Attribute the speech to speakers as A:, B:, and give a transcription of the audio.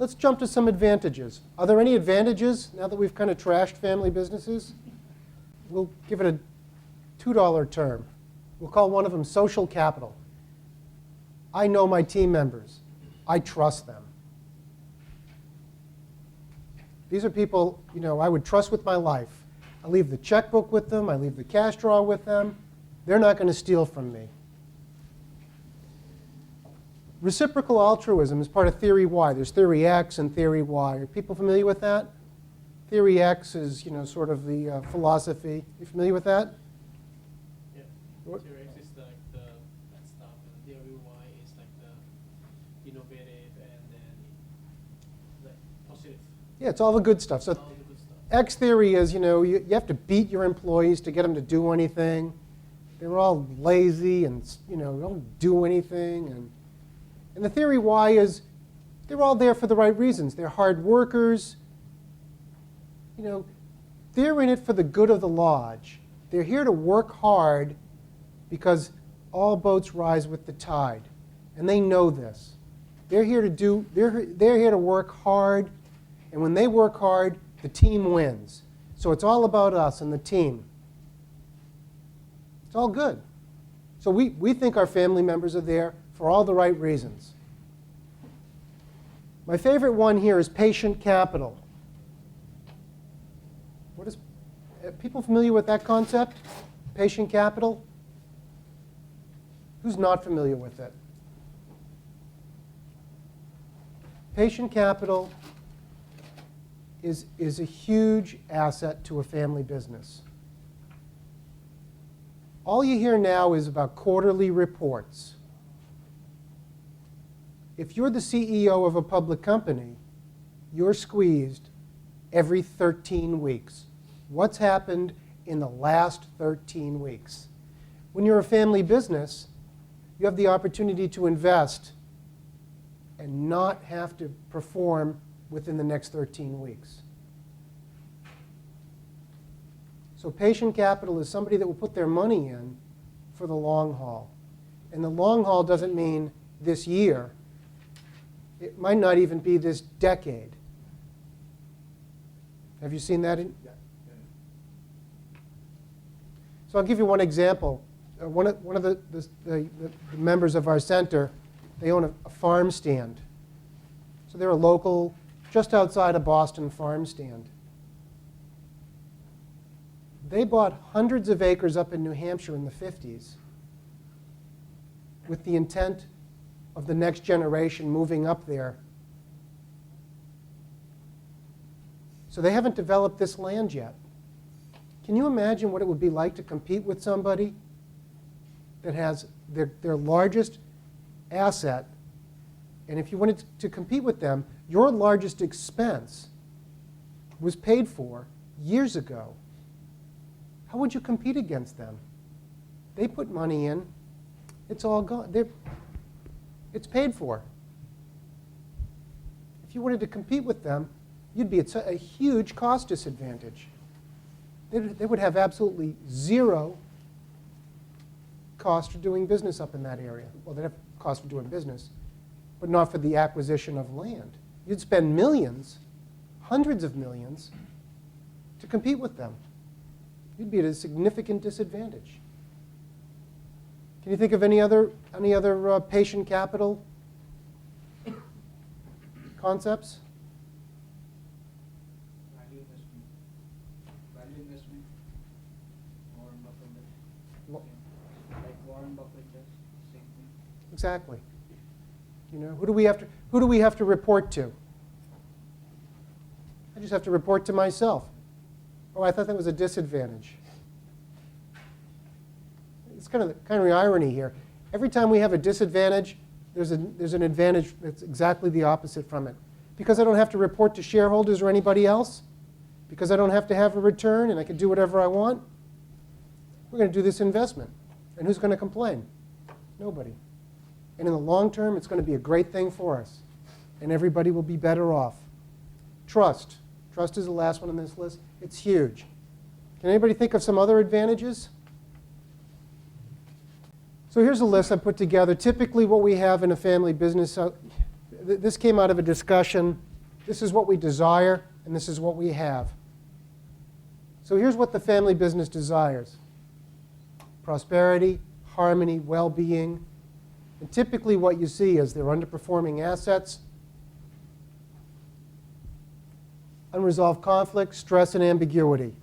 A: let's jump to some advantages. Are there any advantages now that we've kind of trashed family businesses? We'll give it a $2 term. We'll call one of them social capital. I know my team members. I trust them. These are people, I would trust with my life. I leave the checkbook with them. I leave the cash drawer with them. They're not going to steal from me. Reciprocal altruism is part of Theory Y. There's Theory X and Theory Y. Are people familiar with that? Theory X is, sort of the philosophy. You familiar with that?
B: Yeah. Theory X is like the bad stuff, and Theory Y is like the innovative and then like positive.
A: Yeah, it's all the good stuff. So
B: All the good stuff.
A: X theory is, you have to beat your employees to get them to do anything. They're all lazy and, don't do anything. And the Theory Y is they're all there for the right reasons. They're hard workers. They're in it for the good of the lodge. They're here to work hard because all boats rise with the tide. And they know this. They're here to work hard. And when they work hard, the team wins. So it's all about us and the team. It's all good. So we think our family members are there for all the right reasons. My favorite one here is patient capital. Are people familiar with that concept? Patient capital? Who's not familiar with it? Patient capital is a huge asset to a family business. All you hear now is about quarterly reports. If you're the CEO of a public company, you're squeezed every 13 weeks. What's happened in the last 13 weeks? When you're a family business, you have the opportunity to invest and not have to perform within the next 13 weeks. So patient capital is somebody that will put their money in for the long haul. And the long haul doesn't mean this year. It might not even be this decade. Have you seen that? So I'll give you one example. One of the members of our center, they own a farm stand. So they're a local, just outside of Boston farm stand. They bought hundreds of acres up in New Hampshire in the 50s with the intent of the next generation moving up there. So they haven't developed this land yet. Can you imagine what it would be like to compete with somebody that has their largest asset? And if you wanted to compete with them, your largest expense was paid for years ago. How would you compete against them? They put money in. It's all gone. It's paid for. If you wanted to compete with them, you'd be at a huge cost disadvantage. They would have absolutely zero cost for doing business up in that area. Well, they'd have cost for doing business, but not for the acquisition of land. You'd spend millions, hundreds of millions, to compete with them. You'd be at a significant disadvantage. Can you think of any other patient capital concepts?
C: Value investment. Warren Buffett. Like Warren Buffett does, same thing.
A: Exactly. Who do we have to report to? I just have to report to myself. Oh, I thought that was a disadvantage. It's kind of the irony here. Every time we have a disadvantage, there's an advantage that's exactly the opposite from it. Because I don't have to report to shareholders or anybody else, because I don't have to have a return and I can do whatever I want, we're going to do this investment. And who's going to complain? Nobody. And in the long term, it's going to be a great thing for us. And everybody will be better off. Trust. Trust is the last one on this list. It's huge. Can anybody think of some other advantages? So here's a list I put together. Typically what we have in a family business, this came out of a discussion This is what we desire, and this is what we have. So here's what the family business desires: prosperity, harmony, well-being. And typically what you see is they're underperforming assets, unresolved conflict, stress, and ambiguity.